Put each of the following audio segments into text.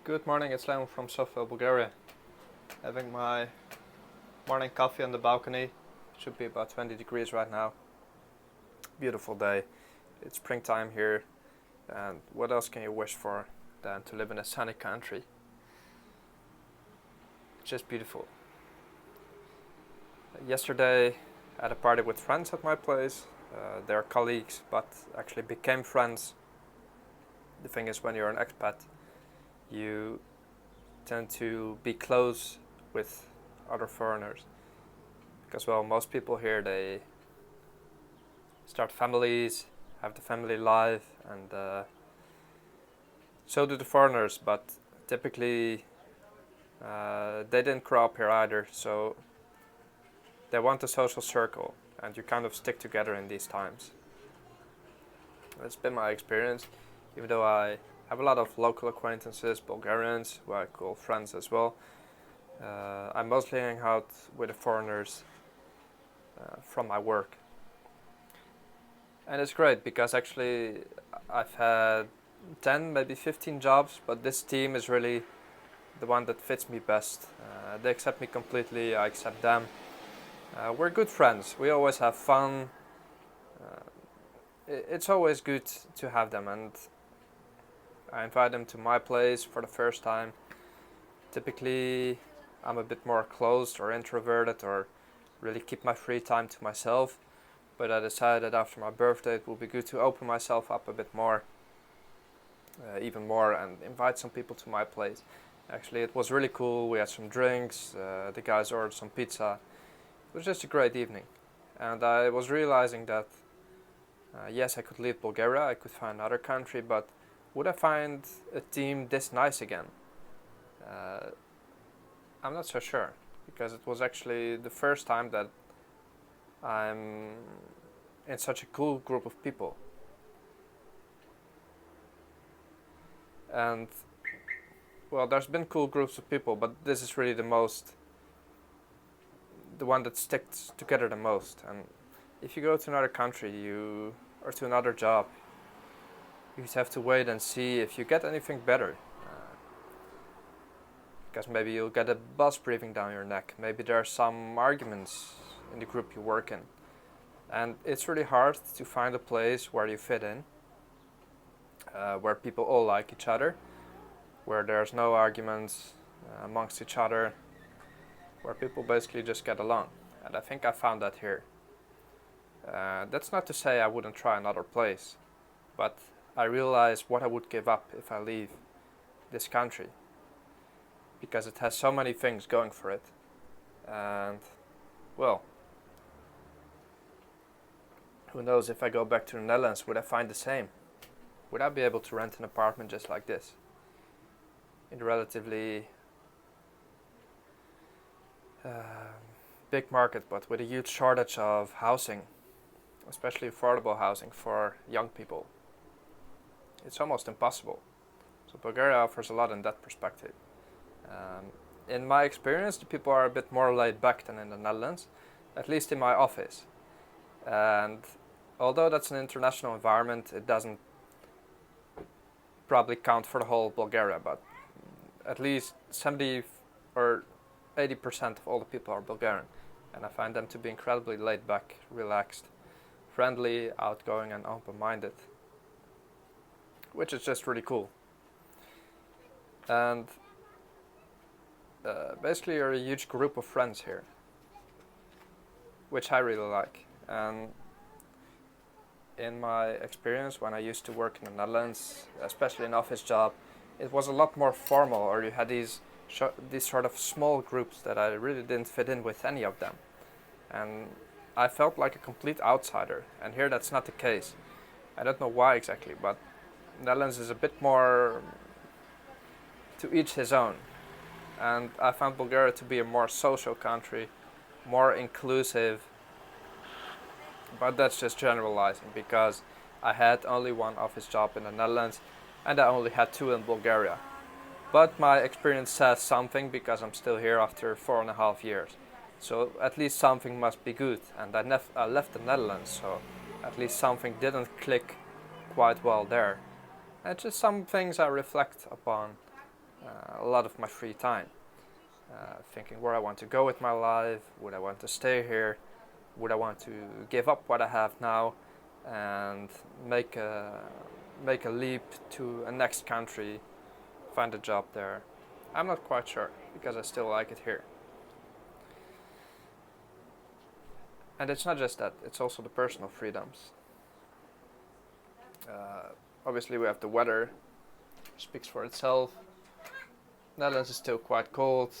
Good morning, it's Leon from Sofia, Bulgaria. Having my morning coffee on the balcony. Should be about 20 degrees right now. Beautiful day. It's springtime here, and what else can you wish for than to live in a sunny country? Just beautiful. Yesterday, I had a party with friends at my place. They're colleagues, but actually became friends. The thing is, when you're an expat, you tend to be close with other foreigners because, well, most people here, they start families, have the family life, and so do the foreigners, but typically they didn't grow up here either, so they want a social circle, and you kind of stick together in these times. That's been my experience, even though I have a lot of local acquaintances, Bulgarians, who I call friends as well. I mostly hang out with the foreigners from my work. And it's great because actually I've had 10, maybe 15 jobs, but this team is really the one that fits me best. They accept me completely, I accept them. We're good friends, we always have fun. It's always good to have them, and I invite them to my place for the first time. Typically, I'm a bit more closed or introverted or really keep my free time to myself. But I decided after my birthday it would be good to open myself up a bit more, even more, and invite some people to my place. Actually, it was really cool. We had some drinks, the guys ordered some pizza. It was just a great evening. And I was realizing that, yes, I could leave Bulgaria, I could find another country, but would I find a team this nice again? I'm not so sure, because it was actually the first time that I'm in such a cool group of people. And, well, there's been cool groups of people, but this is really the one that sticks together the most. And if you go to another country, or to another job, you just have to wait and see if you get anything better. Because maybe you'll get a bus breathing down your neck. Maybe there are some arguments in the group you work in. And it's really hard to find a place where you fit in, where people all like each other, where there's no arguments amongst each other, where people basically just get along. And I think I found that here. That's not to say I wouldn't try another place, but I realize what I would give up if I leave this country, because it has so many things going for it. And, well, who knows, if I go back to the Netherlands, would I find the same? Would I be able to rent an apartment just like this? In a relatively big market, but with a huge shortage of housing, especially affordable housing for young people. It's almost impossible. So Bulgaria offers a lot in that perspective. In my experience, the people are a bit more laid back than in the Netherlands, at least in my office. And although that's an international environment, it doesn't probably count for the whole Bulgaria, but at least 70 or 80% of all the people are Bulgarian. And I find them to be incredibly laid back, relaxed, friendly, outgoing, and open-minded, which is just really cool. And basically you're a huge group of friends here, which I really like. And in my experience, when I used to work in the Netherlands, especially an office job, it was a lot more formal, or you had these sort of small groups that I really didn't fit in with any of them. And I felt like a complete outsider, and here that's not the case. I don't know why exactly, but Netherlands is a bit more to each his own. And I found Bulgaria to be a more social country, more inclusive. But that's just generalizing, because I had only one office job in the Netherlands and I only had 2 in Bulgaria. But my experience says something, because I'm still here after 4.5 years. So at least something must be good. And I left the Netherlands, so at least something didn't click quite well there. And just some things I reflect upon a lot of my free time, thinking where I want to go with my life, would I want to stay here, would I want to give up what I have now and make a leap to a next country, find a job there. I'm not quite sure because I still like it here. And it's not just that, it's also the personal freedoms. Obviously we have the weather, speaks for itself. Netherlands is still quite cold.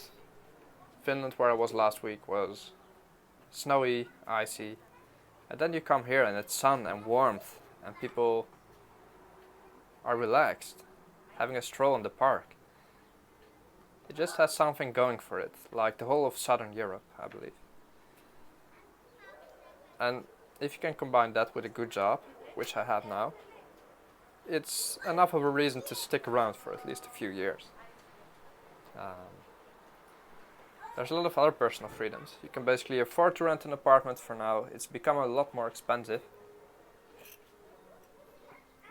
Finland, where I was last week, was snowy, icy. And then you come here and it's sun and warmth and people are relaxed, having a stroll in the park. It just has something going for it, like the whole of Southern Europe, I believe. And if you can combine that with a good job, which I have now, it's enough of a reason to stick around for at least a few years. There's a lot of other personal freedoms. You can basically afford to rent an apartment for now. It's become a lot more expensive,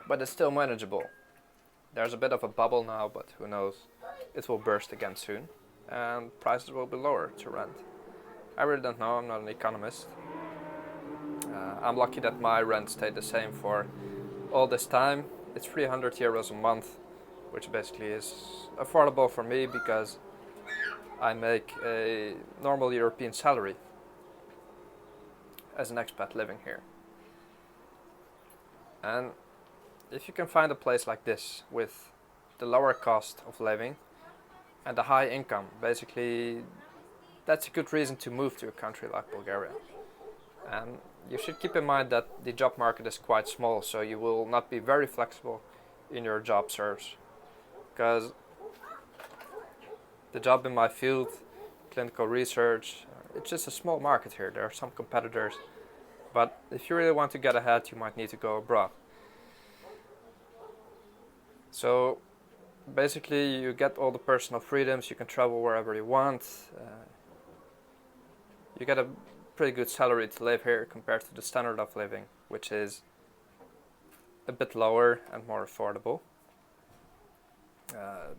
but it's still manageable. There's a bit of a bubble now, but who knows, it will burst again soon and prices will be lower to rent. I really don't know, I'm not an economist. I'm lucky that my rent stayed the same for all this time. It's 300 euros a month, which basically is affordable for me because I make a normal European salary as an expat living here. And if you can find a place like this with the lower cost of living and the high income, basically that's a good reason to move to a country like Bulgaria. And you should keep in mind that the job market is quite small, so you will not be very flexible in your job search, because the job in my field, clinical research, it's just a small market here. There are some competitors, but if you really want to get ahead, you might need to go abroad. So basically you get all the personal freedoms, you can travel wherever you want, you get a pretty good salary to live here compared to the standard of living, which is a bit lower and more affordable.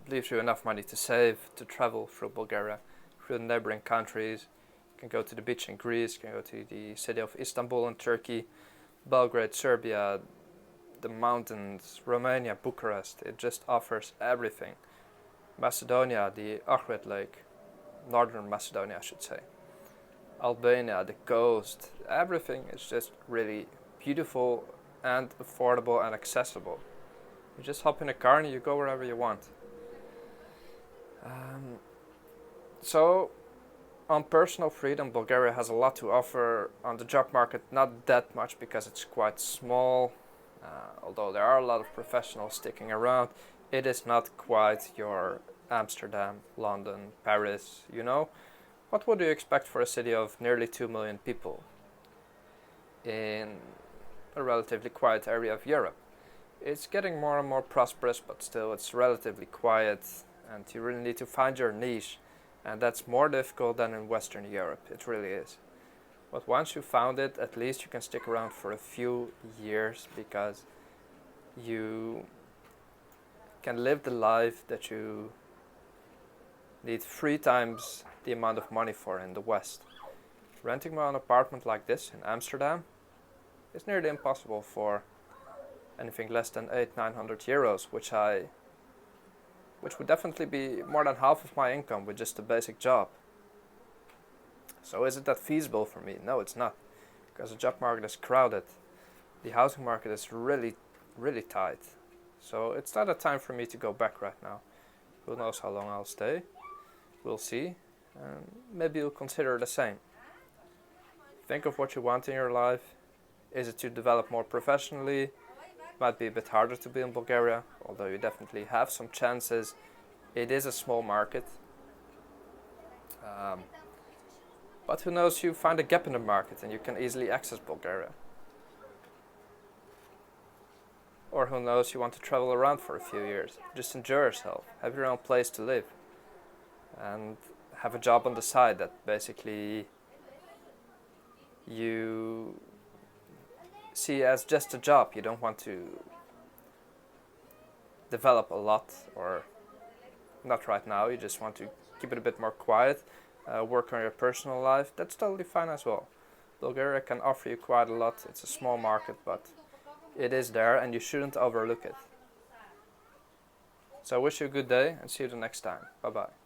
Leaves you enough money to save, to travel through Bulgaria, through the neighboring countries. You can go to the beach in Greece, you can go to the city of Istanbul in Turkey, Belgrade, Serbia, the mountains, Romania, Bucharest. It just offers everything. Macedonia, the Ohrid Lake, northern Macedonia I should say. Albania, the coast, everything is just really beautiful and affordable and accessible. You just hop in a car and you go wherever you want. So, on personal freedom, Bulgaria has a lot to offer. On the job market, not that much because it's quite small. Although there are a lot of professionals sticking around, it is not quite your Amsterdam, London, Paris, you know. What would you expect for a city of nearly 2 million people in a relatively quiet area of Europe? It's getting more and more prosperous, but still it's relatively quiet and you really need to find your niche, and that's more difficult than in Western Europe, it really is. But once you found it, at least you can stick around for a few years because you can live the life that you need 3 times the amount of money for in the West. Renting an apartment like this in Amsterdam is nearly impossible for anything less than 800-900 euros, which would definitely be more than half of my income with just a basic job. So is it that feasible for me? No, it's not, because the job market is crowded. The housing market is really, really tight. So it's not a time for me to go back right now. Who knows how long I'll stay? We'll see. Maybe you'll consider the same. Think of what you want in your life. Is it to develop more professionally? It might be a bit harder to be in Bulgaria, although you definitely have some chances. It is a small market. But who knows, you find a gap in the market and you can easily access Bulgaria. Or who knows, you want to travel around for a few years. Just enjoy yourself, have your own place to live. And have a job on the side that basically you see as just a job. You don't want to develop a lot or not right now, you just want to keep it a bit more quiet, work on your personal life, that's totally fine as well. Bulgaria can offer you quite a lot. It's a small market, but it is there and you shouldn't overlook it. So I wish you a good day and see you the next time. Bye bye.